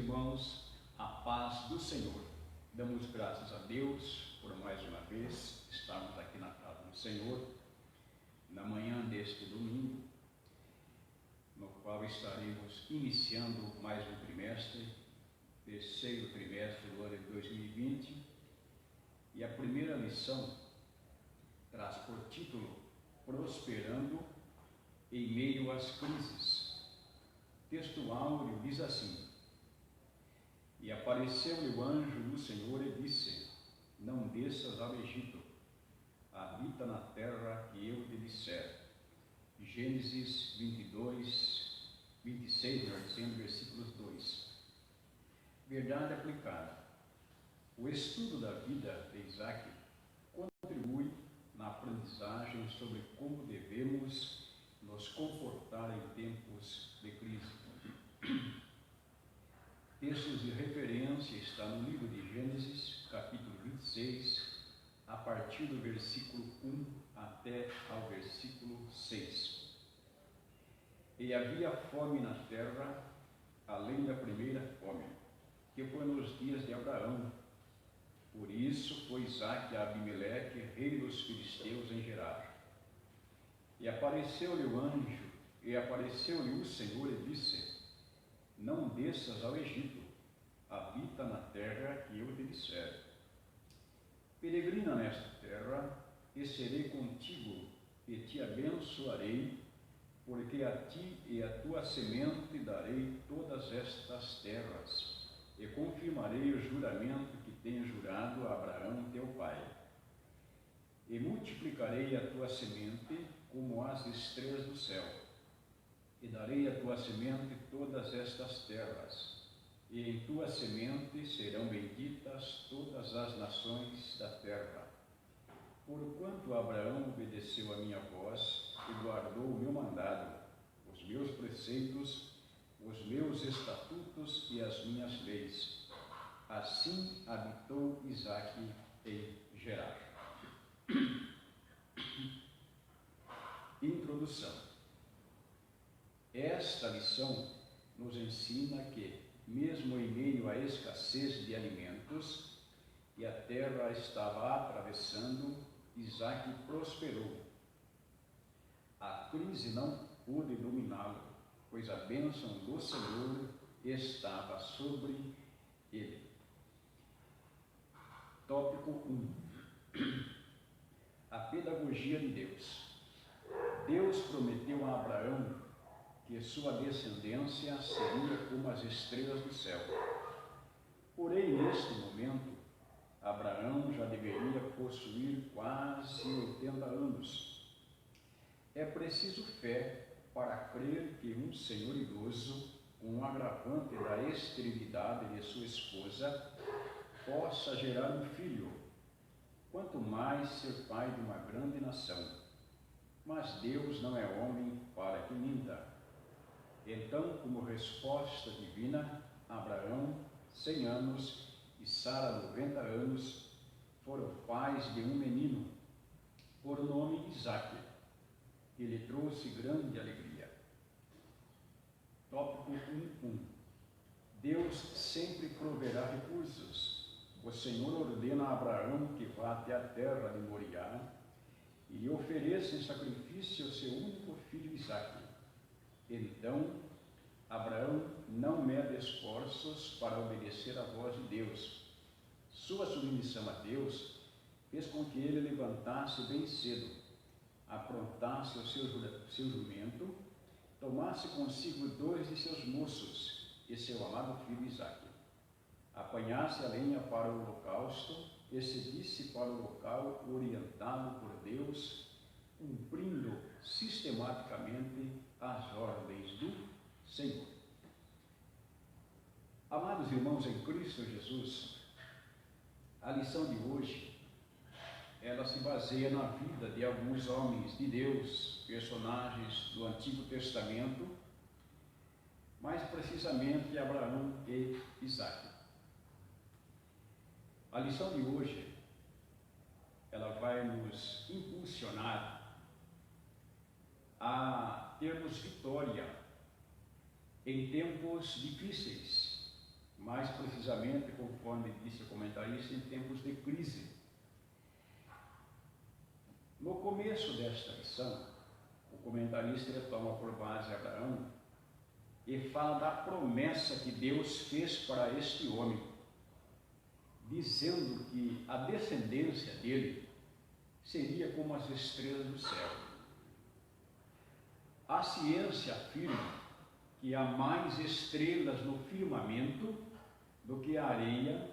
irmãos, a paz do Senhor. Damos graças a Deus por mais uma vez estarmos aqui na casa do Senhor, na manhã deste domingo, no qual estaremos iniciando mais um trimestre, terceiro trimestre do ano de 2020, e a primeira lição traz por título Prosperando em meio às crises. Texto áureo diz assim: E apareceu-lhe o anjo do Senhor e disse: Não desças ao Egito, habita na terra que eu te disser. Gênesis 22, 26, melhor dizendo, versículos 2. Verdade aplicada. O estudo da vida de Isaac contribui na aprendizagem sobre como devemos nos comportar em tempos de crise. Textos de referência está no livro de Gênesis, capítulo 26, a partir do versículo 1 até ao versículo 6. E havia fome na terra, além da primeira fome, que foi nos dias de Abraão. Por isso foi Isaque a Abimeleque, rei dos filisteus, em Gerar. E apareceu-lhe o anjo, e apareceu-lhe o Senhor e disse: Não desças ao Egito, habita na terra que eu te disser. Peregrina nesta terra, e serei contigo, e te abençoarei, porque a ti e a tua semente darei todas estas terras, e confirmarei o juramento que tenho jurado a Abraão teu pai. E multiplicarei a tua semente como as estrelas do céu, e darei à tua semente todas estas terras, e em tua semente serão benditas todas as nações da terra. Porquanto Abraão obedeceu a minha voz e guardou o meu mandado, os meus preceitos, os meus estatutos e as minhas leis. Assim habitou Isaque em Gerar. Introdução. Esta lição nos ensina que, mesmo em meio à escassez de alimentos que a terra estava atravessando, Isaque prosperou. A crise não pôde dominá-lo, pois a bênção do Senhor estava sobre ele. Tópico 1. A pedagogia de Deus. Deus prometeu a Abraão que sua descendência seria como as estrelas do céu. Porém, neste momento, Abraão já deveria possuir quase 80 anos. É preciso fé para crer que um senhor idoso, com o agravante da esterilidade de sua esposa, possa gerar um filho, quanto mais ser pai de uma grande nação. Mas Deus não é homem para que minta. Então, como resposta divina, Abraão, 100 anos, e Sara, 90 anos, foram pais de um menino, por nome Isaque, que lhe trouxe grande alegria. Tópico 1.1. Deus sempre proverá recursos. O Senhor ordena a Abraão que vá até a terra de Moriá e lhe ofereça em sacrifício o seu único filho Isaque. Então, Abraão não mede esforços para obedecer à voz de Deus. Sua submissão a Deus fez com que ele levantasse bem cedo, aprontasse o seu jumento, tomasse consigo 2 de seus moços e seu amado filho Isaque, apanhasse a lenha para o holocausto e seguisse para o local orientado por Deus, cumprindo sistematicamente as ordens do Senhor. Amados irmãos em Cristo Jesus, a lição de hoje, ela se baseia na vida de alguns homens de Deus, personagens do Antigo Testamento, mais precisamente Abraão e Isaque. A lição de hoje, ela vai nos impulsionar a termos vitória em tempos difíceis, mais precisamente, conforme disse o comentarista, em tempos de crise. No começo desta lição, o comentarista retoma por base Abraão e fala da promessa que Deus fez para este homem, dizendo que a descendência dele seria como as estrelas do céu. A ciência afirma que há mais estrelas no firmamento do que a areia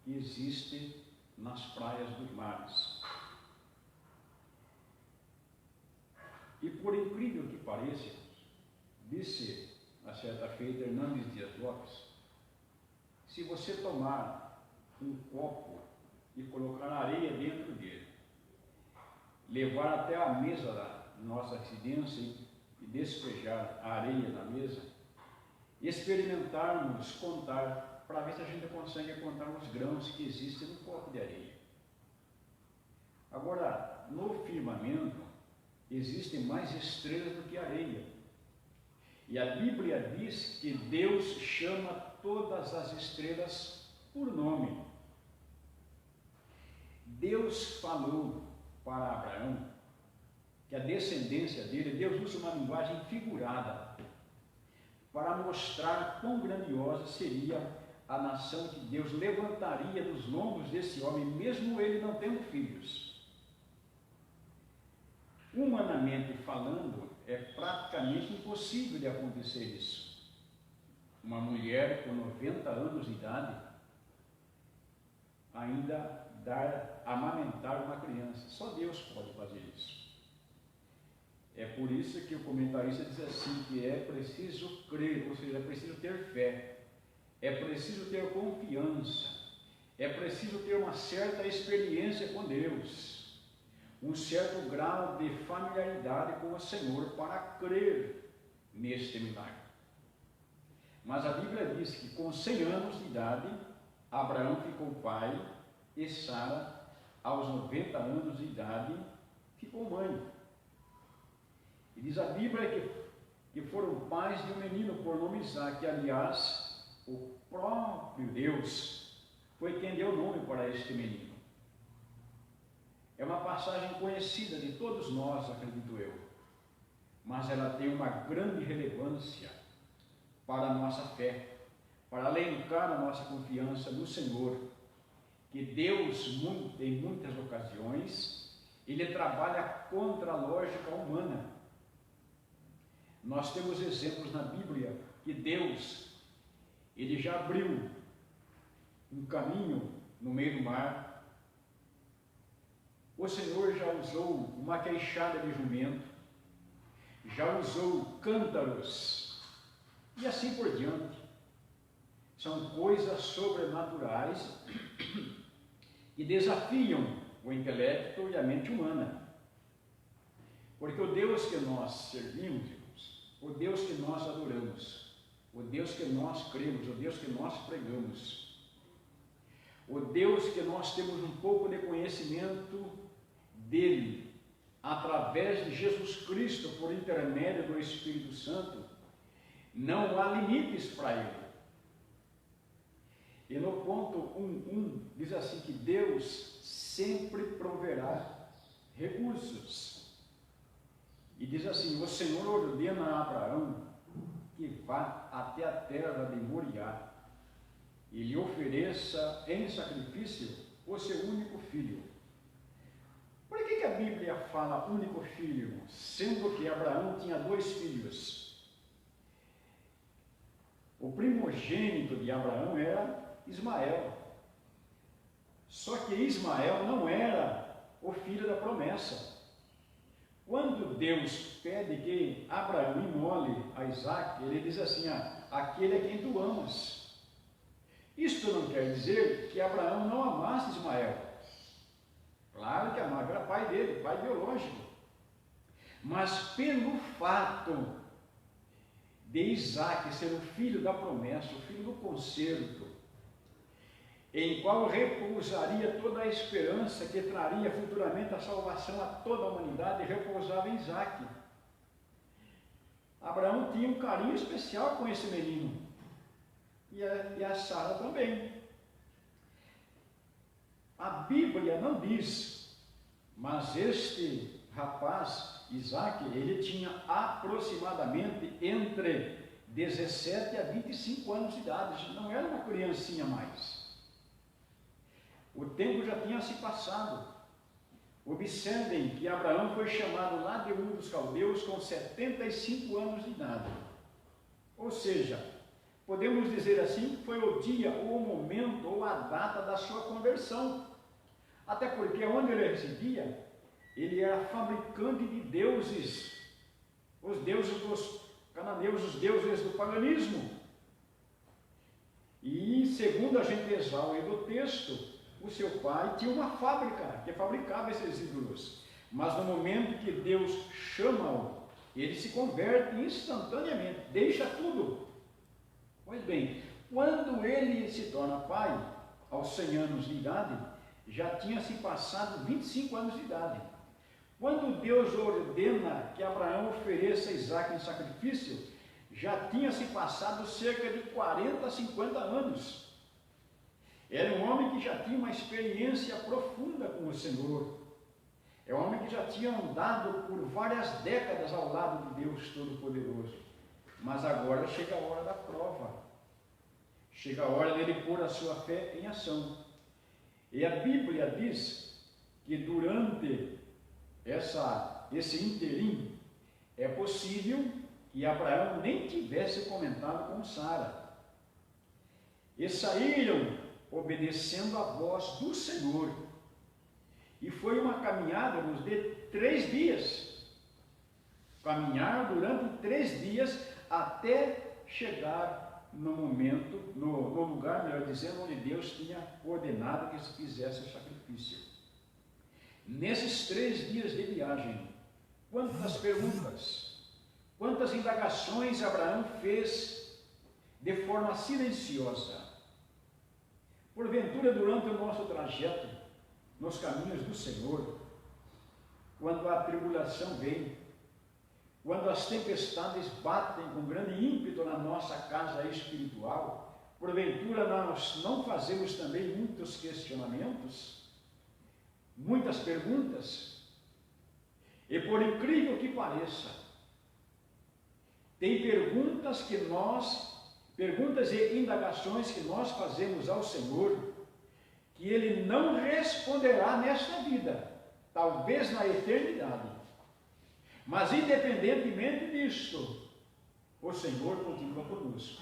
que existe nas praias dos mares. E por incrível que pareça, disse a certa feita Hernandes Dias Lopes, se você tomar um copo e colocar areia dentro dele, levar até a mesa da nossa residência e despejar a areia na mesa, experimentarmos contar, para ver se a gente consegue contar os grãos que existem no copo de areia. Agora, no firmamento, existem mais estrelas do que areia. E a Bíblia diz que Deus chama todas as estrelas por nome. Deus falou para Abraão que a descendência dele, Deus usa uma linguagem figurada para mostrar quão grandiosa seria a nação que Deus levantaria dos lombos desse homem, mesmo ele não tendo filhos. Humanamente falando, é praticamente impossível de acontecer isso. Uma mulher com 90 anos de idade ainda amamentar uma criança. Só Deus pode fazer isso. É por isso que o comentarista diz assim, que é preciso crer, ou seja, é preciso ter fé, é preciso ter confiança, é preciso ter uma certa experiência com Deus, um certo grau de familiaridade com o Senhor para crer neste milagre. Mas a Bíblia diz que com 100 anos de idade, Abraão ficou pai e Sara, aos 90 anos de idade, ficou mãe. E diz a Bíblia que foram pais de um menino por nome Isaque. Aliás, o próprio Deus foi quem deu nome para este menino. É uma passagem conhecida de todos nós, acredito eu, mas ela tem uma grande relevância para a nossa fé, para alencar a nossa confiança no Senhor, que Deus, em muitas ocasiões, Ele trabalha contra a lógica humana. Nós temos exemplos na Bíblia que Deus, Ele já abriu um caminho no meio do mar. O Senhor já usou uma queixada de jumento, já usou cântaros, e assim por diante. São coisas sobrenaturais que desafiam o intelecto e a mente humana. Porque o Deus que nós servimos, irmãos, o Deus que nós adoramos, o Deus que nós cremos, o Deus que nós pregamos, o Deus que nós temos um pouco de conhecimento dele, através de Jesus Cristo, por intermédio do Espírito Santo, não há limites para ele. E no ponto 1.1 diz assim que Deus sempre proverá recursos. E diz assim, o Senhor ordena a Abraão que vá até a terra de Moriá e lhe ofereça em sacrifício o seu único filho. Por que a Bíblia fala único filho, sendo que Abraão tinha 2 filhos? O primogênito de Abraão era Ismael. Só que Ismael não era o filho da promessa. Quando Deus pede que Abraão imole a Isaque, ele diz assim, aquele é quem tu amas. Isto não quer dizer que Abraão não amasse Ismael. Claro que amava, era pai dele, pai biológico. Mas pelo fato de Isaque ser o filho da promessa, o filho do concerto, em qual repousaria toda a esperança que traria futuramente a salvação a toda a humanidade, repousava em Isaque. Abraão tinha um carinho especial com esse menino, e a Sara também. A Bíblia não diz, mas este rapaz, Isaac, ele tinha aproximadamente entre 17 a 25 anos de idade, não era uma criancinha mais. O tempo já tinha se passado. Observem que Abraão foi chamado lá de Ur dos Caldeus com 75 anos de idade. Ou seja, podemos dizer assim, foi o dia, ou o momento, ou a data da sua conversão. Até porque onde ele residia, ele era fabricante de deuses, os deuses dos cananeus, os deuses do paganismo. E segundo a gente exaure do texto, o seu pai tinha uma fábrica que fabricava esses ídolos. Mas no momento que Deus chama-o, ele se converte instantaneamente, deixa tudo. Pois bem, quando ele se torna pai, aos 100 anos de idade, já tinha se passado 25 anos de idade. Quando Deus ordena que Abraão ofereça Isaac em sacrifício, já tinha se passado cerca de 40 a 50 anos. Era um homem que já tinha uma experiência profunda com o Senhor. É um homem que já tinha andado por várias décadas ao lado de Deus Todo-Poderoso. Mas agora chega a hora da prova. Chega a hora dele pôr a sua fé em ação. E a Bíblia diz que durante esse interim, é possível que Abraão nem tivesse comentado com Sara. E saíram obedecendo a voz do Senhor. E foi uma caminhada de 3 dias. Caminhar durante 3 dias até chegar no momento, no lugar, melhor dizendo, onde Deus tinha ordenado que se fizesse o sacrifício. Nesses 3 dias de viagem, quantas perguntas, quantas indagações Abraão fez de forma silenciosa. Porventura, durante o nosso trajeto, nos caminhos do Senhor, quando a tribulação vem, quando as tempestades batem com grande ímpeto na nossa casa espiritual, porventura nós não fazemos também muitos questionamentos, muitas perguntas, e por incrível que pareça, tem perguntas e indagações que nós fazemos ao Senhor, que Ele não responderá nesta vida, talvez na eternidade. Mas independentemente disto, o Senhor continua conosco.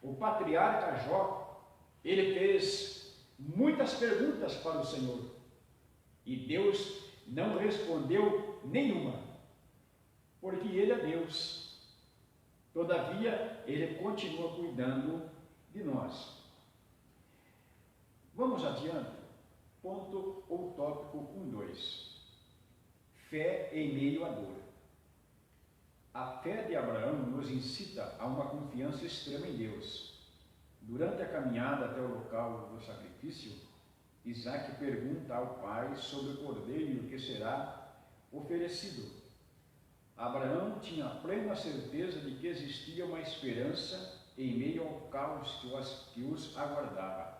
O patriarca Jó, ele fez muitas perguntas para o Senhor, e Deus não respondeu nenhuma, porque Ele é Deus. Todavia, Ele continua cuidando de nós. Vamos adiante. Ponto ou tópico 1.2. Fé em meio à dor. A fé de Abraão nos incita a uma confiança extrema em Deus. Durante a caminhada até o local do sacrifício, Isaac pergunta ao pai sobre o cordeiro que será oferecido. Abraão tinha plena certeza de que existia uma esperança em meio ao caos que os aguardava.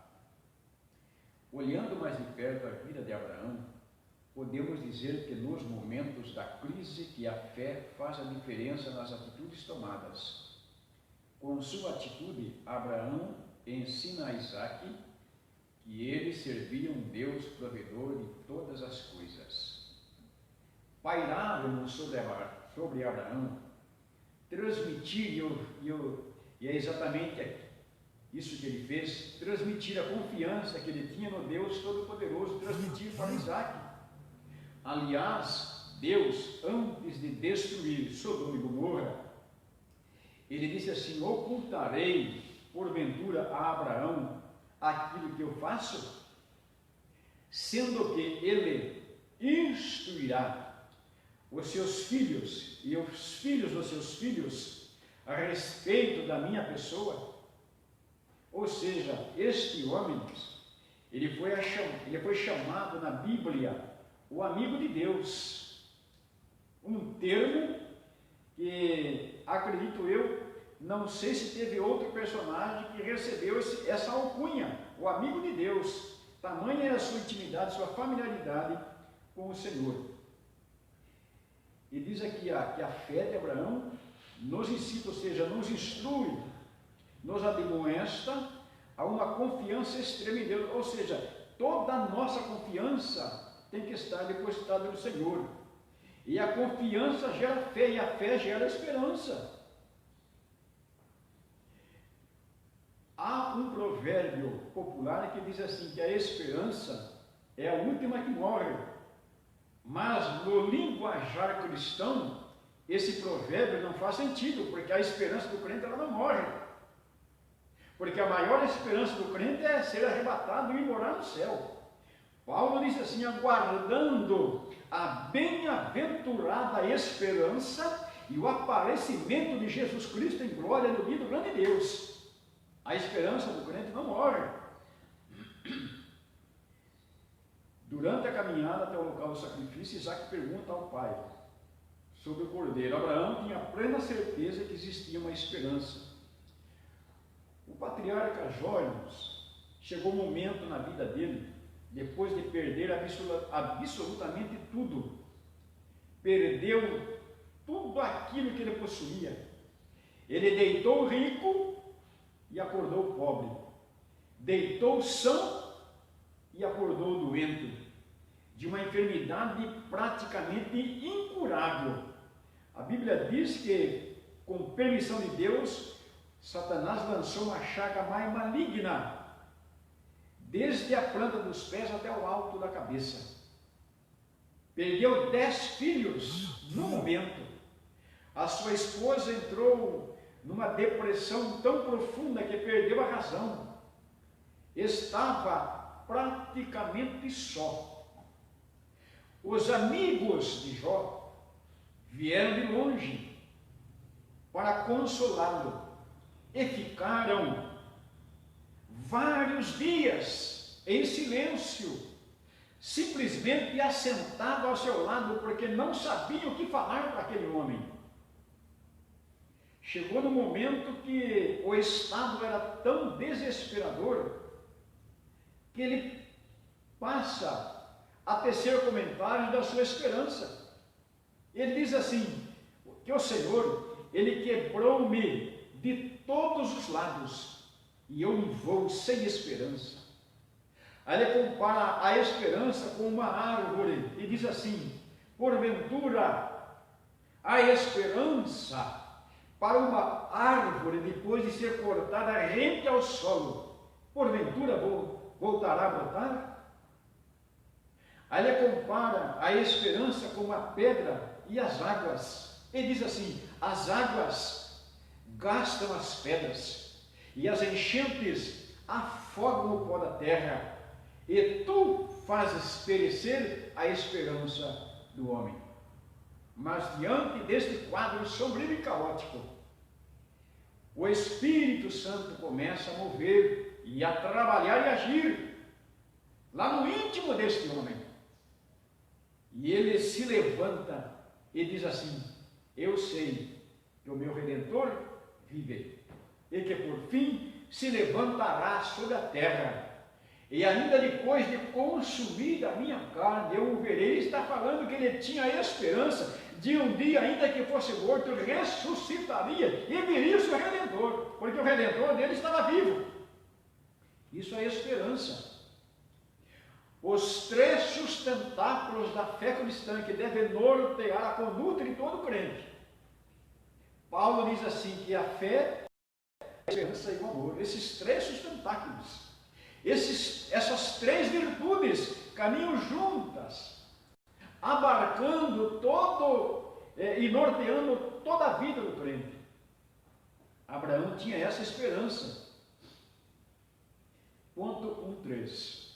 Olhando mais de perto a vida de Abraão, podemos dizer que nos momentos da crise que a fé faz a diferença nas atitudes tomadas. Com sua atitude, Abraão ensina a Isaac que ele servia um Deus provedor de todas as coisas. Pairava sobre Abraão, transmitir, e é exatamente isso que ele fez, transmitir a confiança que ele tinha no Deus Todo-Poderoso, transmitir para Isaac. Aliás, Deus, antes de destruir Sodoma e Gomorra, ele disse assim: ocultarei porventura a Abraão aquilo que eu faço, sendo que ele instruirá os seus filhos e os filhos dos seus filhos a respeito da minha pessoa. Ou seja, este homem, ele foi chamado na Bíblia o amigo de Deus, um termo que, acredito eu, não sei se teve outro personagem que recebeu essa alcunha, o amigo de Deus. Tamanha era a sua intimidade, sua familiaridade com o Senhor. E diz aqui que a fé de Abraão nos incita, ou seja, nos instrui, nos admoesta a uma confiança extrema em Deus, ou seja, toda a nossa confiança tem que estar depositada no Senhor. E a confiança gera fé, e a fé gera esperança. Há um provérbio popular que diz assim, que a esperança é a última que morre. Mas no linguajar cristão, esse provérbio não faz sentido, porque a esperança do crente ela não morre. Porque a maior esperança do crente é ser arrebatado e morar no céu. Paulo diz assim, aguardando a bem-aventurada esperança e o aparecimento de Jesus Cristo em glória no dia do grande Deus. A esperança do crente não morre. Durante a caminhada até o local do sacrifício, Isaac pergunta ao pai sobre o cordeiro. Abraão tinha plena certeza que existia uma esperança. O patriarca Jóias, chegou um momento na vida dele, depois de perder absolutamente tudo, perdeu tudo aquilo que ele possuía. Ele deitou rico e acordou pobre, deitou são e acordou doente, de uma enfermidade praticamente incurável. A Bíblia diz que, com permissão de Deus, Satanás lançou uma chaga mais maligna, desde a planta dos pés até o alto da cabeça. Perdeu 10 filhos no momento. A sua esposa entrou numa depressão tão profunda que perdeu a razão. Estava praticamente só. Os amigos de Jó vieram de longe para consolá-lo e ficaram vários dias em silêncio, simplesmente assentados ao seu lado, porque não sabiam o que falar para aquele homem. Chegou no momento que o estado era tão desesperador que ele passa a tecer comentários da sua esperança. Ele diz assim, que o Senhor, Ele quebrou-me de todos os lados, e eu me vou sem esperança. Aí ele compara a esperança com uma árvore, e diz assim, porventura, a esperança para uma árvore, depois de ser cortada rente ao solo, porventura voltará a brotar? Aí ele compara a esperança com a pedra e as águas. Ele diz assim, as águas gastam as pedras, e as enchentes afogam o pó da terra, e tu fazes perecer a esperança do homem. Mas diante deste quadro sombrio e caótico, o Espírito Santo começa a mover e a trabalhar e agir lá no íntimo deste homem. E ele se levanta e diz assim, eu sei que o meu Redentor vive, e que por fim se levantará sobre a terra, e ainda depois de consumir a minha carne, eu o verei. Está falando que ele tinha a esperança de um dia, ainda que fosse morto, ressuscitaria e viria o seu Redentor, porque o Redentor dele estava vivo. Isso é esperança. Os 3 sustentáculos da fé cristã que devem nortear a conduta de todo crente. Paulo diz assim, que a fé, a esperança e o amor, esses 3 sustentáculos, essas 3 virtudes caminham juntas, abarcando todo e norteando toda a vida do crente. Abraão tinha essa esperança. Ponto 1.3.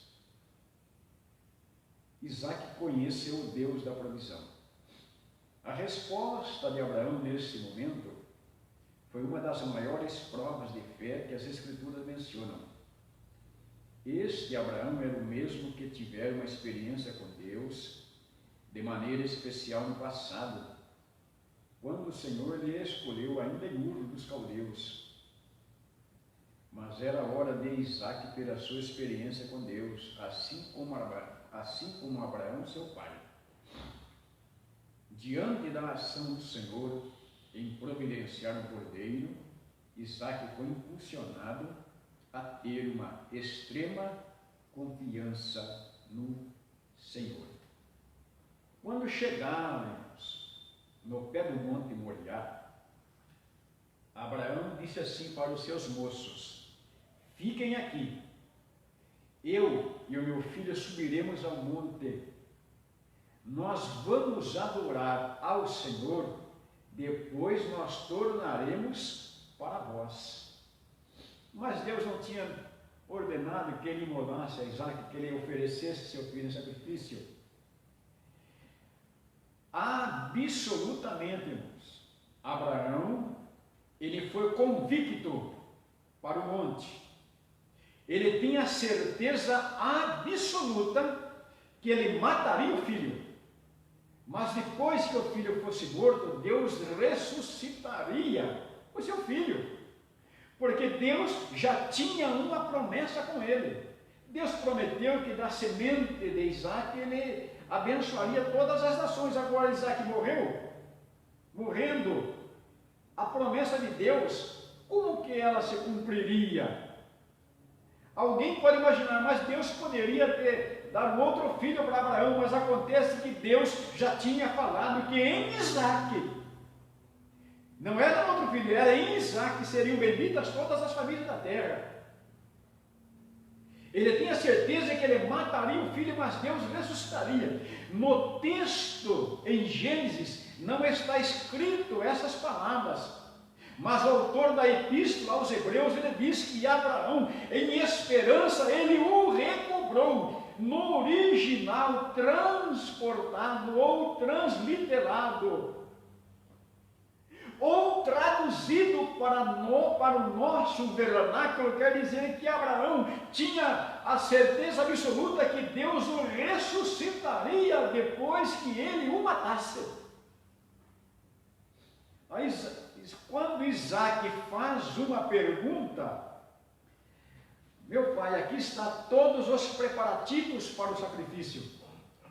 Isaac conheceu o Deus da provisão. A resposta de Abraão nesse momento foi uma das maiores provas de fé que as Escrituras mencionam. Este Abraão era o mesmo que tivera uma experiência com Deus de maneira especial no passado. quando o Senhor lhe escolheu ainda em Ur dos Caldeus. Mas era hora de Isaque ter a sua experiência com Deus, assim como Abraão, seu pai. Diante da ação do Senhor em providenciar um cordeiro, Isaque foi impulsionado a ter uma extrema confiança no Senhor. Quando chegamos no pé do Monte Moriá, Abraão disse assim para os seus moços: fiquem aqui, eu e o meu filho subiremos ao monte, nós vamos adorar ao Senhor, depois nós tornaremos para vós. Mas Deus não tinha ordenado que ele imolasse a Isaque, que ele oferecesse seu filho em sacrifício. Absolutamente, irmãos, Abraão, ele foi convicto para o monte. Ele tinha certeza absoluta que ele mataria o filho, mas depois que o filho fosse morto, Deus ressuscitaria o seu filho, porque Deus já tinha uma promessa com ele. Deus prometeu que da semente de Isaque ele abençoaria todas as nações. Agora Isaque morrendo, a promessa de Deus, como que ela se cumpriria? Alguém pode imaginar, mas Deus poderia ter dado outro filho para Abraão, mas acontece que Deus já tinha falado que em Isaque, não era outro filho, era em Isaque, seriam benditas todas as famílias da terra. Ele tinha certeza que ele mataria o filho, mas Deus ressuscitaria. No texto, em Gênesis, não está escrito essas palavras, mas o autor da epístola aos Hebreus, ele diz que Abraão, em esperança, ele o recobrou. No original, transportado ou transliterado, ou traduzido para o nosso vernáculo, quer dizer que Abraão tinha a certeza absoluta que Deus o ressuscitaria depois que ele o matasse. Quando Isaque faz uma pergunta: meu pai, aqui está todos os preparativos para o sacrifício.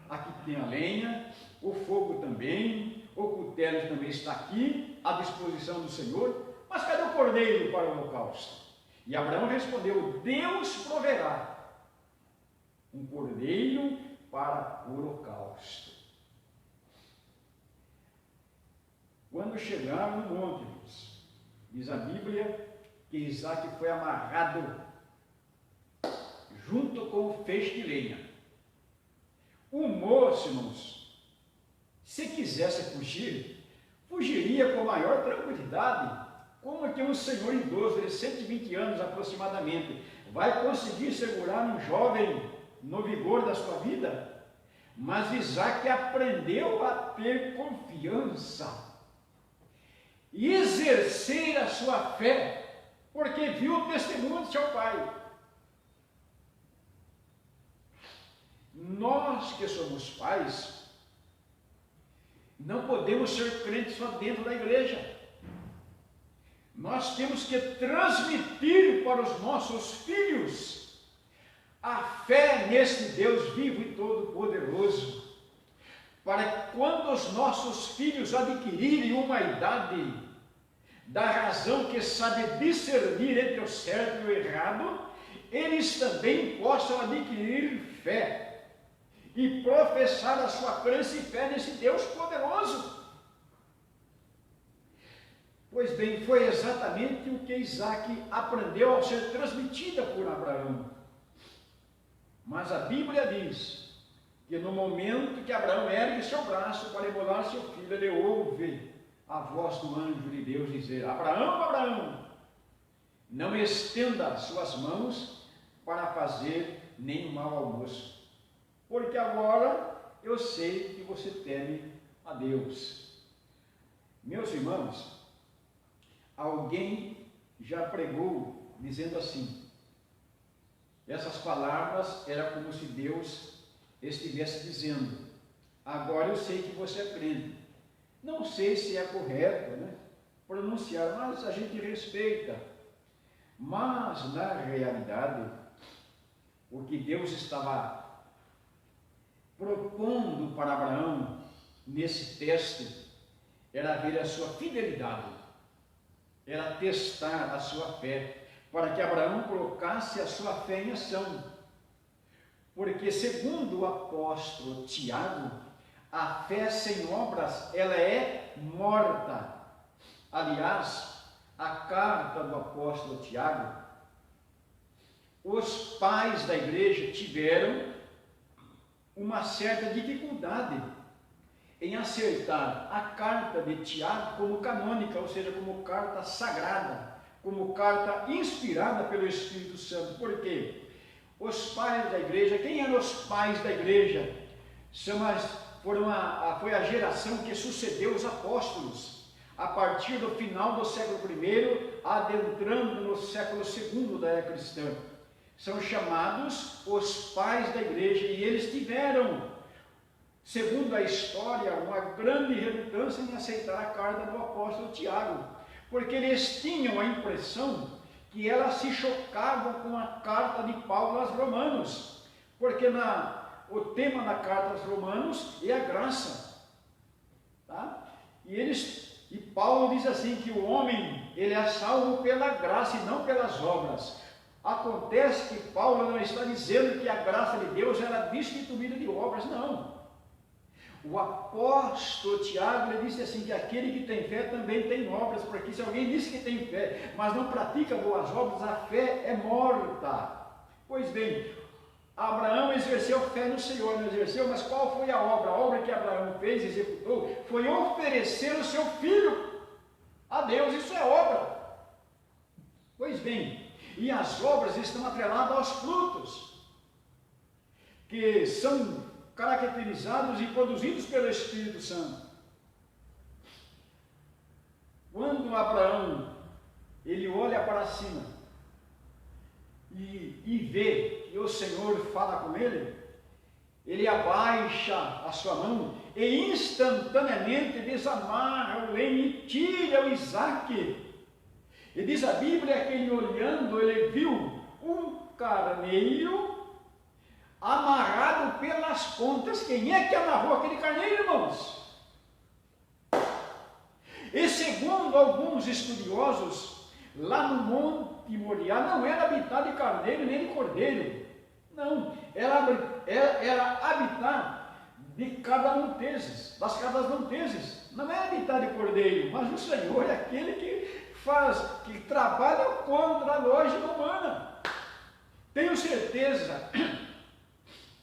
Aqui tem a lenha, o fogo também, o cutelo também está aqui, à disposição do Senhor. Mas cadê o cordeiro para o holocausto? E Abraão respondeu: Deus proverá um cordeiro para o holocausto. Quando chegaram no monte, diz a Bíblia que Isaque foi amarrado junto com o feixe de lenha. O moço, irmãos, se quisesse fugir, fugiria com maior tranquilidade. Como que um senhor idoso de 120 anos aproximadamente vai conseguir segurar um jovem no vigor da sua vida? Mas Isaque aprendeu a ter confiança e exercer a sua fé, porque viu o testemunho de seu pai. Nós que somos pais, não podemos ser crentes só dentro da igreja. Nós temos que transmitir para os nossos filhos a fé neste Deus vivo e todo-poderoso, para que quando os nossos filhos adquirirem uma idade da razão que sabe discernir entre o certo e o errado, eles também possam adquirir fé e professar a sua crença e fé nesse Deus poderoso. Pois bem, foi exatamente o que Isaque aprendeu ao ser transmitida por Abraão. Mas a Bíblia diz que no momento que Abraão ergue seu braço para imolar seu filho, ele ouve a voz do anjo de Deus dizer: Abraão, Abraão, não estenda suas mãos para fazer nenhum mau ao moço, porque agora eu sei que você teme a Deus. Meus irmãos, alguém já pregou dizendo assim, essas palavras era como se Deus estivesse dizendo: agora eu sei que você é crente, Não sei se é correto, né, pronunciar, mas a gente respeita. Mas, na realidade, o que Deus estava propondo para Abraão nesse teste era ver a sua fidelidade, era testar a sua fé, para que Abraão colocasse a sua fé em ação. Porque, segundo o apóstolo Tiago, a fé sem obras, ela é morta. Aliás, a carta do apóstolo Tiago, os pais da igreja tiveram uma certa dificuldade em acertar a carta de Tiago como canônica, ou seja, como carta sagrada, como carta inspirada pelo Espírito Santo. Por quê? Os pais da igreja, quem eram os pais da igreja? Foi a geração que sucedeu os apóstolos, a partir do final do século I, adentrando no século II da era cristã. São chamados os pais da igreja, e eles tiveram, segundo a história, uma grande relutância em aceitar a carta do apóstolo Tiago, porque eles tinham a impressão que elas se chocavam com a carta de Paulo aos Romanos, porque o tema da carta aos Romanos é a graça, tá? E Paulo diz assim, que o homem, ele é salvo pela graça e não pelas obras. Acontece que Paulo não está dizendo que a graça de Deus era destituída de obras, não. O apóstolo Tiago, ele disse assim, que aquele que tem fé também tem obras, porque se alguém diz que tem fé, mas não pratica boas obras, a fé é morta. Pois bem, Abraão exerceu fé no Senhor, não exerceu, mas qual foi a obra? A obra que Abraão fez, executou, foi oferecer o seu filho a Deus. Isso é obra. Pois bem, e as obras estão atreladas aos frutos, que são caracterizados e produzidos pelo Espírito Santo. Quando Abraão, ele olha para cima e vê que o Senhor fala com ele, ele abaixa a sua mão e instantaneamente desamarra o lenho e tira o Isaque. E diz a Bíblia que ele olhando, ele viu um carneiro amarrado pelas pontas. Quem é que amarrou aquele carneiro, irmãos? E segundo alguns estudiosos, lá no Monte Moriá não era habitar de carneiro nem de cordeiro, não, era habitar de cabras monteses, das cabras monteses, não é habitar de cordeiro, mas o Senhor é aquele que trabalha contra a lógica humana. Tenho certeza,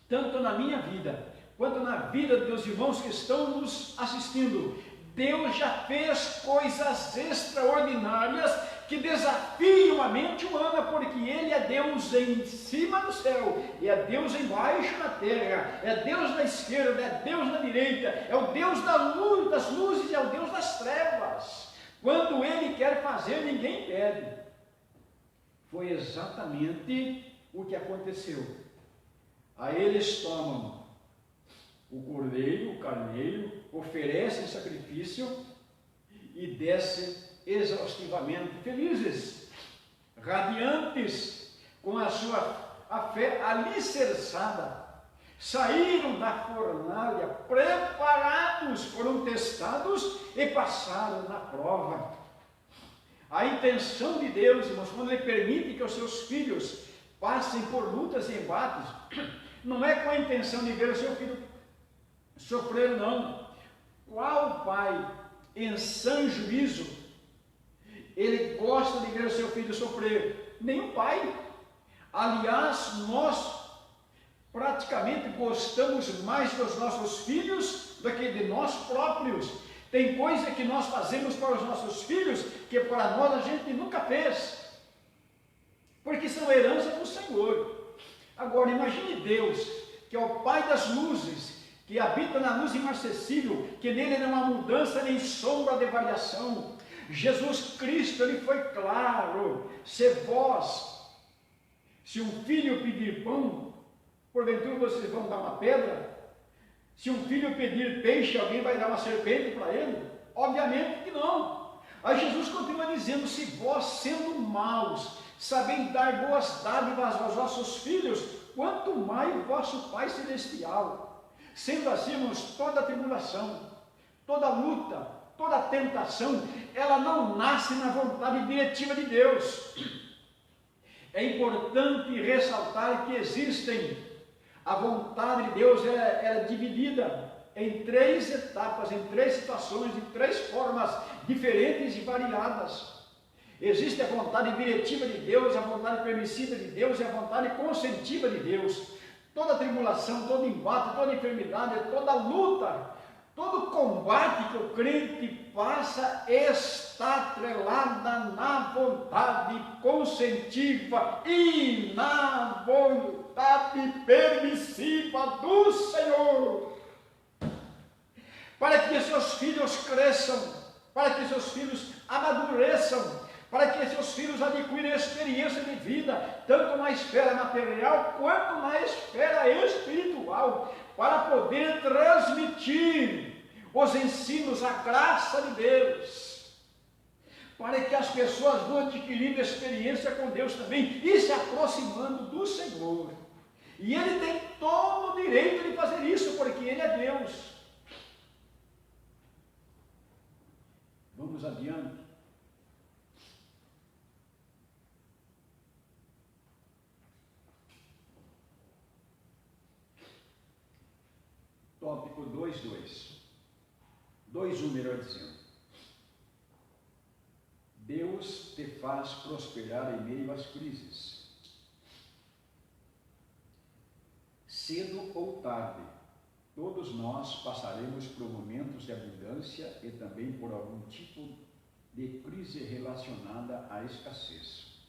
tanto na minha vida, quanto na vida dos irmãos que estão nos assistindo, Deus já fez coisas extraordinárias que desafiam a mente humana, porque Ele é Deus em cima do céu, e é Deus embaixo na terra, é Deus na esquerda, é Deus na direita, é o Deus das luzes, é o Deus das trevas. Quando Ele quer fazer, ninguém pede. Foi exatamente o que aconteceu. Aí eles tomam o cordeiro, o carneiro, oferecem sacrifício e descem exaustivamente felizes, radiantes, com a fé alicerçada. Saíram da fornalha preparados, foram testados e passaram na prova. A intenção de Deus, irmãos, quando Ele permite que os seus filhos passem por lutas e embates, não é com a intenção de ver o seu filho sofrer, não. Qual pai, em sã juízo, ele gosta de ver o seu filho sofrer? Nenhum pai. Aliás, nós praticamente gostamos mais dos nossos filhos do que de nós próprios. Tem coisa que nós fazemos para os nossos filhos que para nós a gente nunca fez, porque são herança do Senhor. Agora imagine Deus, que é o Pai das luzes, que habita na luz inacessível, que nele não há mudança nem sombra de variação. Jesus Cristo, ele foi claro: se um filho pedir pão, porventura vocês vão dar uma pedra? Se um filho pedir peixe, alguém vai dar uma serpente para ele? Obviamente que não. Aí Jesus continua dizendo: se vós, sendo maus, sabeis dar boas dádivas aos vossos filhos, quanto mais o vosso Pai Celestial. Sendo assim, irmãos, toda tribulação, toda luta, toda tentação, ela não nasce na vontade diretiva de Deus. É importante ressaltar que a vontade de Deus é dividida em 3 etapas, em 3 situações, de 3 formas diferentes e variadas. Existe a vontade diretiva de Deus, a vontade permissiva de Deus e a vontade consentiva de Deus. Toda tribulação, todo embate, toda enfermidade, toda luta, todo combate que o crente passa está atrelada na vontade consentiva e na vontade permissiva do Senhor. Para que seus filhos cresçam, para que seus filhos amadureçam, para que seus filhos adquirem experiência de vida, tanto na esfera material quanto na esfera espiritual, para poder transmitir os ensinos, a graça de Deus, para que as pessoas vão adquirindo experiência com Deus também e se aproximando do Senhor. E Ele tem todo o direito de fazer isso, porque Ele é Deus. Vamos adiante. Tópico 2.2. 2.1, melhor dizendo. Deus te faz prosperar em meio às crises. Cedo ou tarde, todos nós passaremos por momentos de abundância e também por algum tipo de crise relacionada à escassez.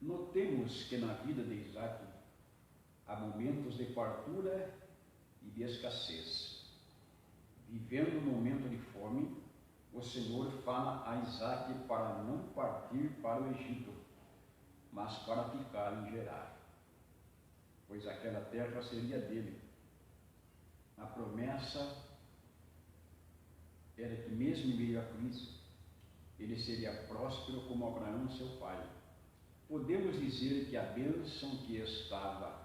Notemos que na vida de Isaac há momentos de fartura e de escassez. Vivendo um momento de fome, o Senhor fala a Isaac para não partir para o Egito, mas para ficar em Gerar, pois aquela terra seria dele. A promessa era que mesmo em meio à crise, ele seria próspero como Abraão, seu pai. Podemos dizer que a bênção que estava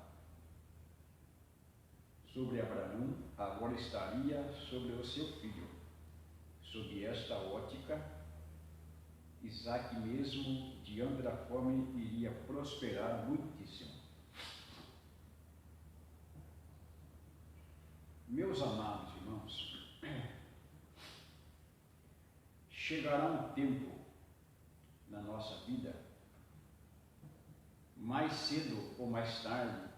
sobre Abraão agora estaria sobre o seu filho. Sob esta ótica, Isaac mesmo, diante da fome, iria prosperar muitíssimo. Meus amados irmãos, chegará um tempo na nossa vida, mais cedo ou mais tarde,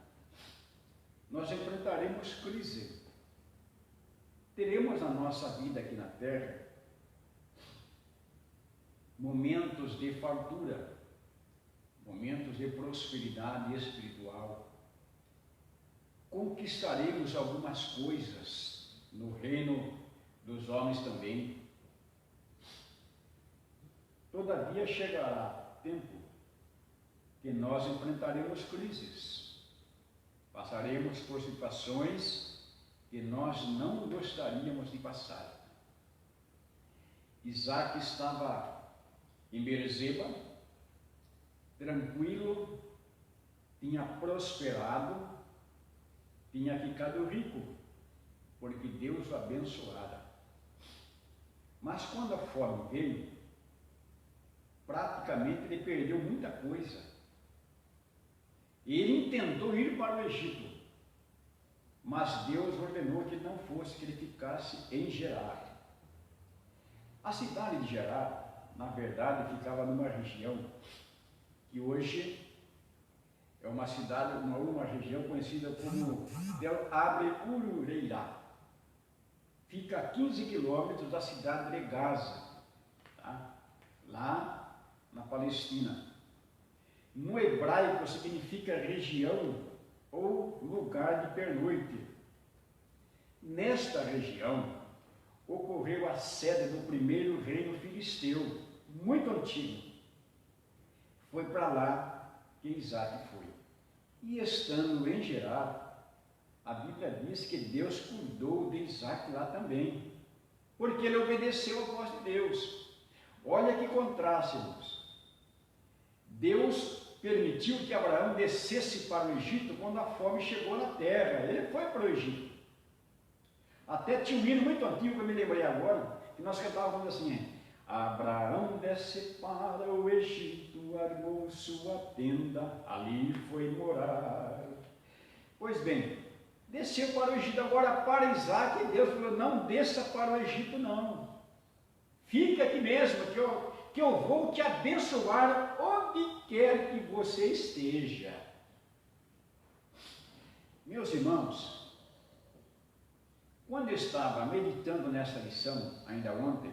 nós enfrentaremos crise. Teremos na nossa vida aqui na terra momentos de fartura, momentos de prosperidade espiritual. Conquistaremos algumas coisas no reino dos homens também. Todavia chegará tempo que nós enfrentaremos crises. Passaremos por situações que nós não gostaríamos de passar. Isaac estava em Beerseba, tranquilo, tinha prosperado, tinha ficado rico, porque Deus o abençoara. Mas quando a fome veio, praticamente ele perdeu muita coisa. Ele intentou ir para o Egito, mas Deus ordenou que não fosse, que ele ficasse em Gerar. A cidade de Gerar, na verdade, ficava numa região que hoje é uma cidade, uma região conhecida como Del Abre Urureira. Fica a 15 quilômetros da cidade de Gaza, tá? Lá na Palestina. No hebraico significa região ou lugar de pernoite. Nesta região ocorreu a sede do primeiro reino filisteu, muito antigo. Foi para lá que Isaac foi. E estando em Gerar, a Bíblia diz que Deus cuidou de Isaac lá também, porque ele obedeceu a voz de Deus. Olha que contraste, irmãos. Deus permitiu que Abraão descesse para o Egito quando a fome chegou na terra. Ele foi para o Egito. Até tinha um hino muito antigo que eu me lembrei agora, que nós cantávamos assim: Abraão desce para o Egito, armou sua tenda, ali foi morar. Pois bem, desceu para o Egito. Agora para Isaac, Deus falou: não desça para o Egito não, fica aqui mesmo, que eu vou te abençoar onde quer que você esteja. Meus irmãos, quando eu estava meditando nessa lição, ainda ontem,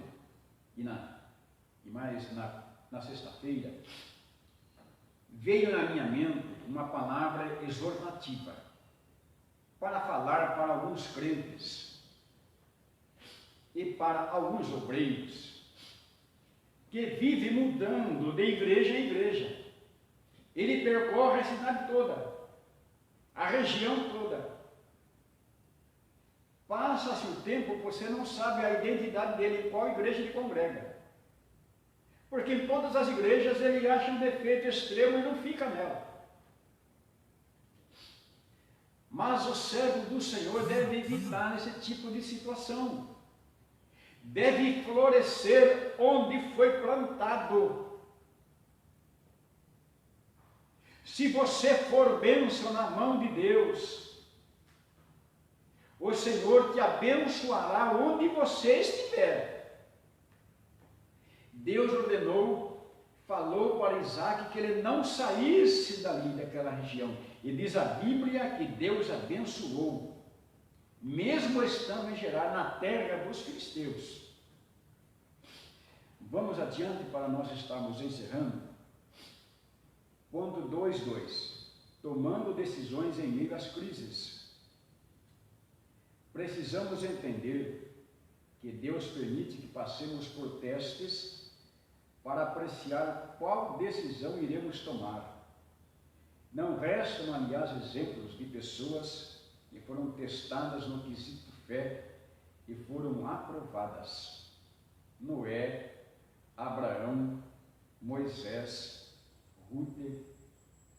e mais na sexta-feira, veio na minha mente uma palavra exortativa para falar para alguns crentes e para alguns obreiros que vivem mudando de igreja em igreja. Ele percorre a cidade toda, a região toda. Passa-se o tempo, você não sabe a identidade dele, em qual igreja ele congrega. Porque em todas as igrejas ele acha um defeito extremo e não fica nela. Mas o servo do Senhor deve evitar esse tipo de situação. Deve florescer onde foi plantado. Se você for bênção na mão de Deus, o Senhor te abençoará onde você estiver. Deus ordenou, falou para Isaac que ele não saísse dali daquela região. E diz a Bíblia que Deus abençoou, mesmo estando em Gerar, na terra dos filisteus. Vamos adiante para nós estarmos encerrando. Ponto 2.2. Tomando decisões em meio às crises. Precisamos entender que Deus permite que passemos por testes para apreciar qual decisão iremos tomar. Não restam, aliás, exemplos de pessoas que foram testadas no quesito fé e foram aprovadas. Noé, Abraão, Moisés, Rute,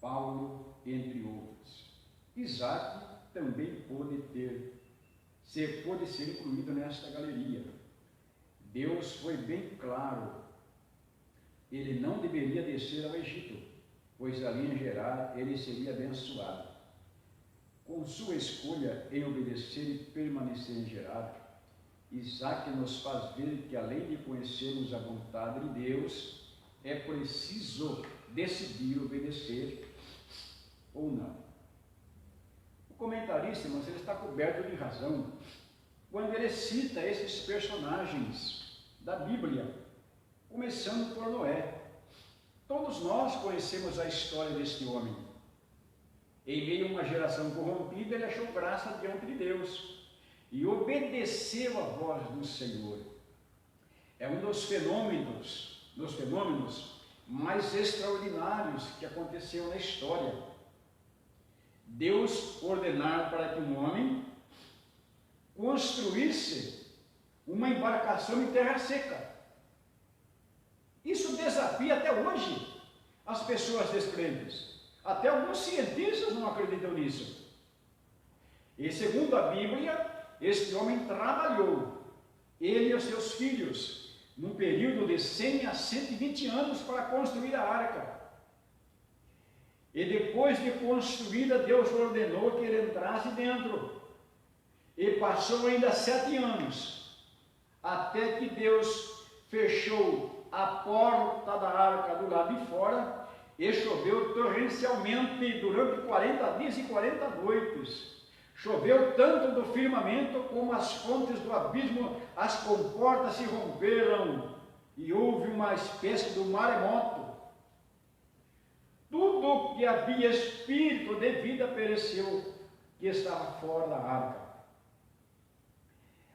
Paulo, entre outros. Isaac também pôde ser incluído nesta galeria. Deus foi bem claro, ele não deveria descer ao Egito, pois ali em Gerar ele seria abençoado. Com sua escolha em obedecer e permanecer em Gerar, Isaac nos faz ver que além de conhecermos a vontade de Deus, é preciso decidir obedecer ou não. O comentarista, mas ele está coberto de razão quando ele cita esses personagens da Bíblia, começando por Noé. Todos nós conhecemos a história deste homem. Em meio a uma geração corrompida, ele achou graça diante de Deus e obedeceu à voz do Senhor. É um dos fenômenos mais extraordinários que aconteceu na história. Deus ordenar para que um homem construísse uma embarcação em terra seca. Isso desafia até hoje as pessoas descrentes. Até alguns cientistas não acreditam nisso. E segundo a Bíblia, este homem trabalhou, ele e os seus filhos, num período de 100 a 120 anos para construir a arca. E depois de construída, Deus ordenou que ele entrasse dentro. E passou ainda 7 anos, até que Deus fechou a porta da arca do lado de fora, e choveu torrencialmente durante 40 dias e 40 noites. Choveu tanto do firmamento como as fontes do abismo, as comportas se romperam, e houve uma espécie de maremoto. Tudo que havia espírito de vida pereceu, que estava fora da arca.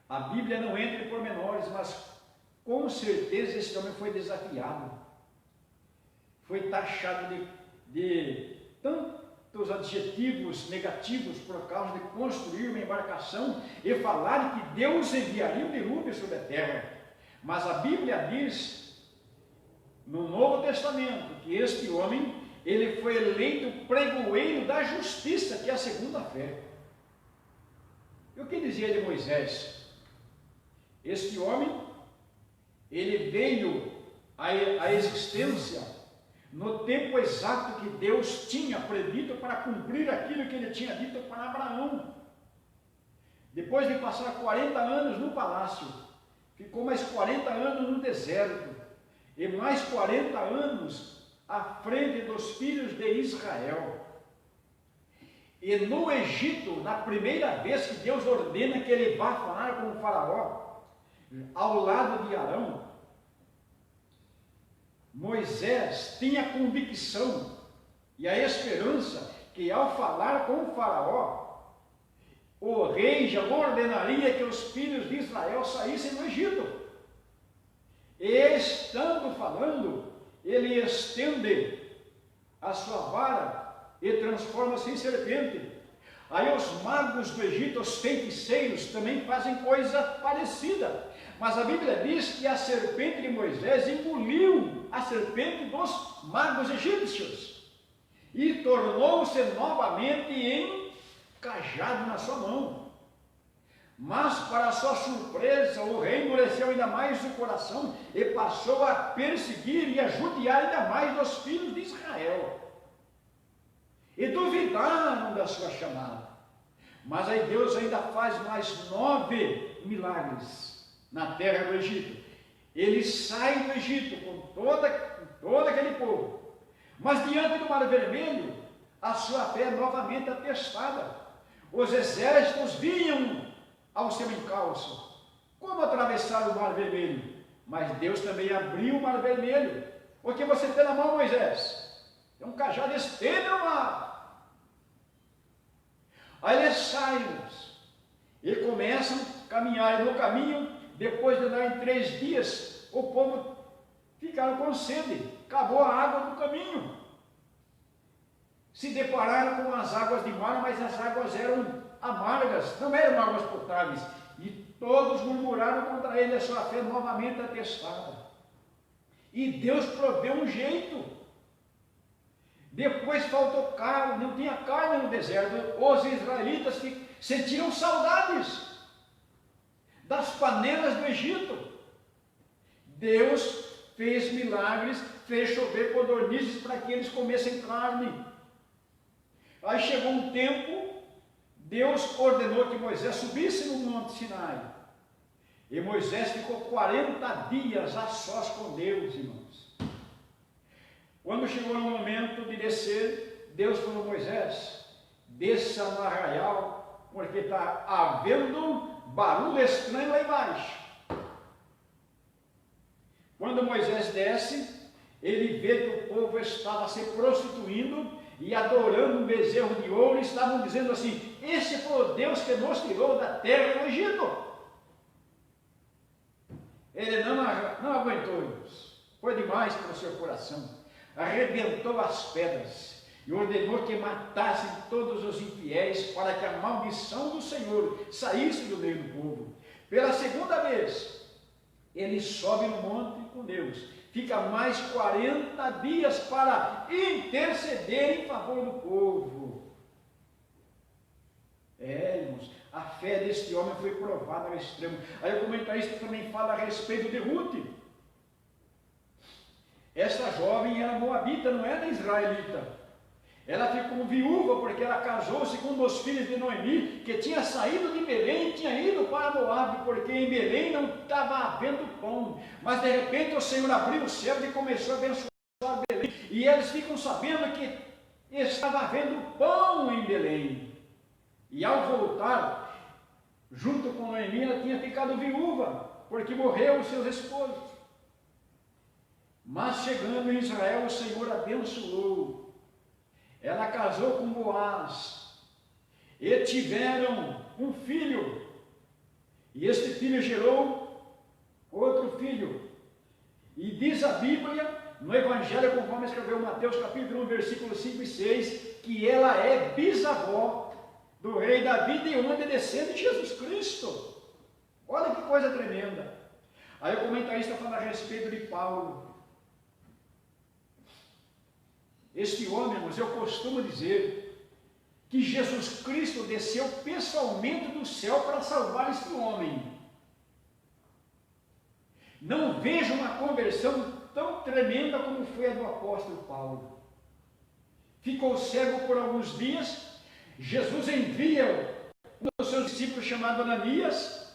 A Bíblia não entra em pormenores, mas com certeza esse homem foi desafiado. Foi taxado de tanto tantos adjetivos negativos por causa de construir uma embarcação e falar que Deus enviaria um dilúvio sobre a terra. Mas a Bíblia diz, no Novo Testamento, que este homem, ele foi eleito pregoeiro da justiça, que é a segunda fé. E o que dizia de Moisés? Este homem, ele veio à existência no tempo exato que Deus tinha predito para cumprir aquilo que ele tinha dito para Abraão. Depois de passar 40 anos no palácio, ficou mais 40 anos no deserto, e mais 40 anos à frente dos filhos de Israel. E no Egito, na primeira vez que Deus ordena que ele vá falar com o faraó, ao lado de Arão, Moisés tinha a convicção e a esperança que ao falar com o faraó, o rei já ordenaria que os filhos de Israel saíssem do Egito. E estando falando, ele estende a sua vara e transforma-se em serpente. Aí os magos do Egito, os feiticeiros, também fazem coisa parecida. Mas a Bíblia diz que a serpente de Moisés engoliu a serpente dos magos egípcios e tornou-se novamente em cajado na sua mão. Mas, para sua surpresa, o rei endureceu ainda mais o coração e passou a perseguir e a judiar ainda mais dos filhos de Israel. E duvidaram da sua chamada. Mas aí Deus ainda faz mais 9 milagres na terra do Egito. Ele sai do Egito com todo aquele povo. Mas diante do Mar Vermelho, a sua fé é novamente atestada. Os exércitos vinham ao seu encalço. Como atravessar o Mar Vermelho? Mas Deus também abriu o Mar Vermelho. O que você tem na mão, Moisés? É um cajado, estende no mar. Aí eles saem e começam a caminhar. E no caminho, depois de andar em 3 dias, o povo ficaram com sede. Acabou a água no caminho. Se depararam com as águas de mar, mas as águas eram amargas, não eram águas potáveis. E todos murmuraram contra ele, a sua fé novamente atestada. E Deus proveu um jeito. Depois faltou carne, não tinha carne no deserto. Os israelitas sentiram saudades das panelas do Egito. Deus fez milagres, fez chover codornizes para que eles comessem carne. Aí chegou um tempo, Deus ordenou que Moisés subisse no Monte Sinai. E Moisés ficou 40 dias a sós com Deus, irmãos. Quando chegou o momento de descer, Deus falou: Moisés, desça no arraial, porque está havendo barulho estranho lá embaixo. Quando Moisés desce, ele vê que o povo estava se prostituindo e adorando um bezerro de ouro, e estavam dizendo assim: esse foi o Deus que nos tirou da terra do Egito. Ele não aguentou isso, foi demais para o seu coração. Arrebentou as pedras e ordenou que matassem todos os infiéis, para que a maldição do Senhor saísse do meio do povo. Pela segunda vez, ele sobe no monte com Deus, fica mais 40 dias para interceder em favor do povo. Irmãos, a fé deste homem foi provada ao extremo. Aí o comentarista também fala a respeito de Ruth. Essa jovem era moabita, não era israelita. Ela ficou viúva porque ela casou-se com um dos filhos de Noemi, que tinha saído de Belém e tinha ido para Moabe, porque em Belém não estava havendo pão. Mas de repente o Senhor abriu o céu e começou a abençoar Belém. E eles ficam sabendo que estava havendo pão em Belém. E ao voltar, junto com Noemi, ela tinha ficado viúva, porque morreu os seus esposos. Mas chegando em Israel, o Senhor abençoou. Ela casou com Boaz e tiveram um filho. E este filho gerou outro filho. E diz a Bíblia no Evangelho conforme escreveu Mateus capítulo 1, versículos 5 e 6, que ela é bisavó do rei Davi, de onde descende Jesus Cristo. Olha que coisa tremenda. Aí o comentarista fala a respeito de Paulo. Este homem, irmãos, eu costumo dizer que Jesus Cristo desceu pessoalmente do céu para salvar este homem. Não vejo uma conversão tão tremenda como foi a do apóstolo Paulo. Ficou cego por alguns dias, Jesus envia um dos seus discípulos chamado Ananias,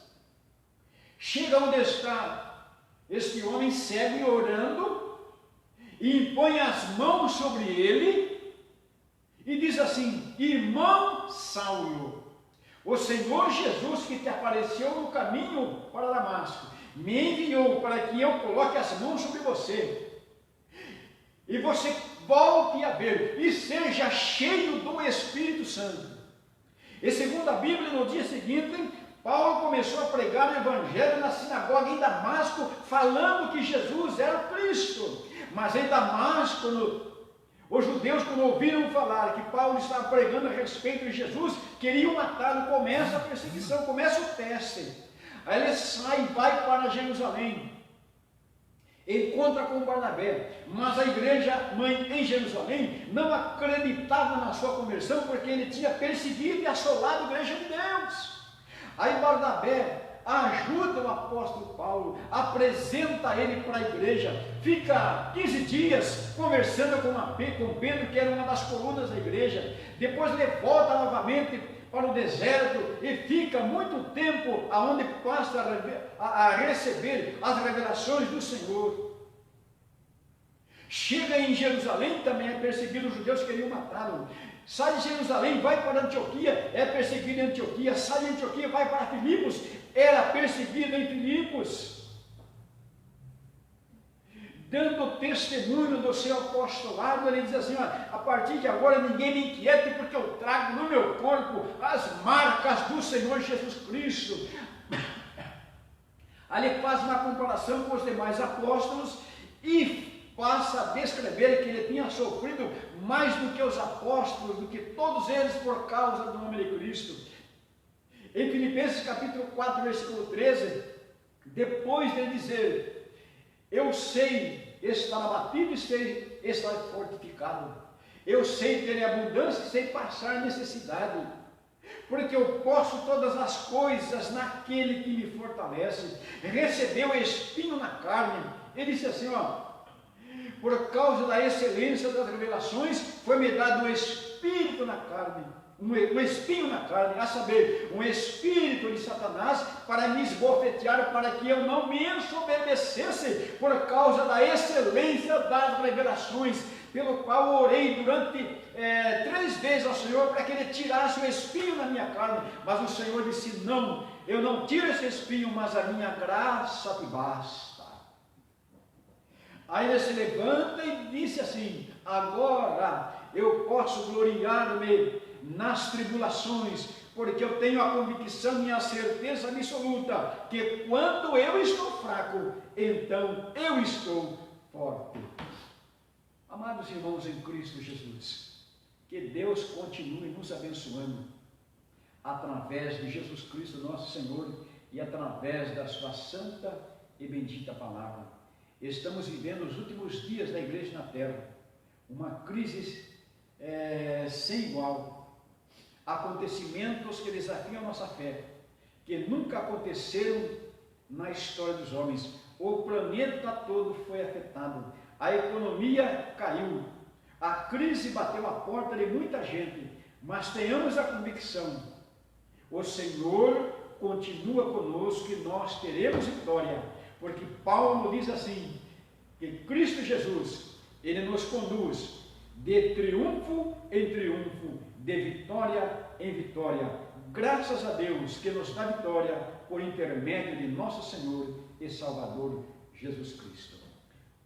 chega onde está este homem cego e orando, e impõe as mãos sobre ele, e diz assim: irmão Saulo, o Senhor Jesus que te apareceu no caminho para Damasco, me enviou para que eu coloque as mãos sobre você, e você volte a ver, e seja cheio do Espírito Santo. E segundo a Bíblia, no dia seguinte, Paulo começou a pregar o Evangelho na sinagoga em Damasco, falando que Jesus era o Cristo. Mas em Damasco, os judeus, quando ouviram falar que Paulo estava pregando a respeito de Jesus, queriam matá-lo. Começa a perseguição, começa o teste. Aí ele sai e vai para Jerusalém, encontra com Barnabé, mas a igreja mãe em Jerusalém não acreditava na sua conversão, porque ele tinha perseguido e assolado a igreja de Deus. Aí Barnabé ajuda o apóstolo Paulo, apresenta ele para a igreja, fica 15 dias conversando com Pedro, que era uma das colunas da igreja. Depois ele volta novamente para o deserto e fica muito tempo aonde passa a receber as revelações do Senhor. Chega em Jerusalém, também é perseguido, os judeus queriam matá-lo. Sai de Jerusalém, vai para Antioquia, é perseguido em Antioquia. Sai de Antioquia, vai para Filipos, era perseguido em Filipos. Dando testemunho do seu apostolado, ele diz assim: ó, a partir de agora ninguém me inquiete, porque eu trago no meu corpo as marcas do Senhor Jesus Cristo. Aí ele faz uma comparação com os demais apóstolos e passa a descrever que ele tinha sofrido mais do que os apóstolos, do que todos eles, por causa do nome de Cristo. Em Filipenses capítulo 4, versículo 13, depois de dizer: eu sei estar abatido e sei estar fortificado, eu sei ter abundância e sei passar necessidade, porque eu posso todas as coisas naquele que me fortalece. Recebeu espinho na carne. Ele disse assim, ó: por causa da excelência das revelações, foi-me dado um espírito na carne, um espinho na carne, a saber, um espírito de Satanás, para me esbofetear, para que eu não me ensoberbecesse, por causa da excelência das revelações, pelo qual orei durante 3 vezes ao Senhor, para que Ele tirasse o espinho da minha carne. Mas o Senhor disse: não, eu não tiro esse espinho, mas a minha graça te basta. Aí ele se levanta e disse assim: agora eu posso gloriar-me nas tribulações, porque eu tenho a convicção e a certeza absoluta que quando eu estou fraco, então eu estou forte. Amados irmãos em Cristo Jesus, que Deus continue nos abençoando através de Jesus Cristo nosso Senhor e através da sua santa e bendita palavra. Estamos vivendo os últimos dias da igreja na terra, uma crise sem igual, acontecimentos que desafiam a nossa fé, que nunca aconteceram na história dos homens. O planeta todo foi afetado, a economia caiu, a crise bateu a porta de muita gente, mas tenhamos a convicção: o Senhor continua conosco e nós teremos vitória, porque Paulo diz assim, que Cristo Jesus, Ele nos conduz de triunfo em triunfo, de vitória em vitória, graças a Deus que nos dá vitória por intermédio de nosso Senhor e Salvador Jesus Cristo.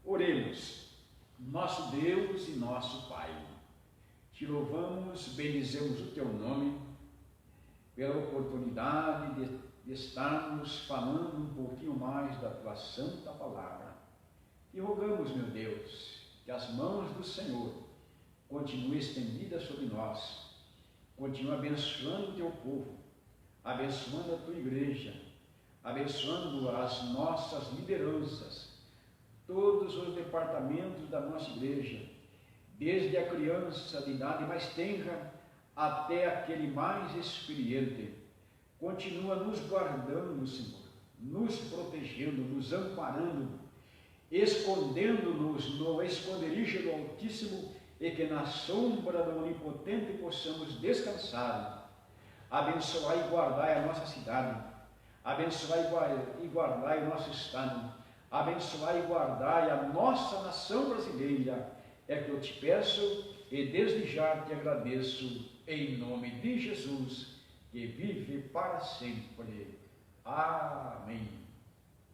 Oremos. Nosso Deus e nosso Pai, te louvamos, bendizemos o teu nome pela oportunidade de estarmos falando um pouquinho mais da tua santa palavra. E rogamos, meu Deus, que as mãos do Senhor continuem estendidas sobre nós, continue abençoando o teu povo, abençoando a tua igreja, abençoando as nossas lideranças, todos os departamentos da nossa igreja, desde a criança de idade mais tenra até aquele mais experiente. Continua nos guardando, Senhor, nos protegendo, nos amparando, escondendo-nos no esconderijo do Altíssimo, e que na sombra do Onipotente possamos descansar. Abençoai e guardai a nossa cidade, abençoai e guardai o nosso estado, abençoai e guardai a nossa nação brasileira. É que eu te peço e desde já te agradeço, em nome de Jesus, que vive para sempre. Amém.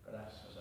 Graças a Deus.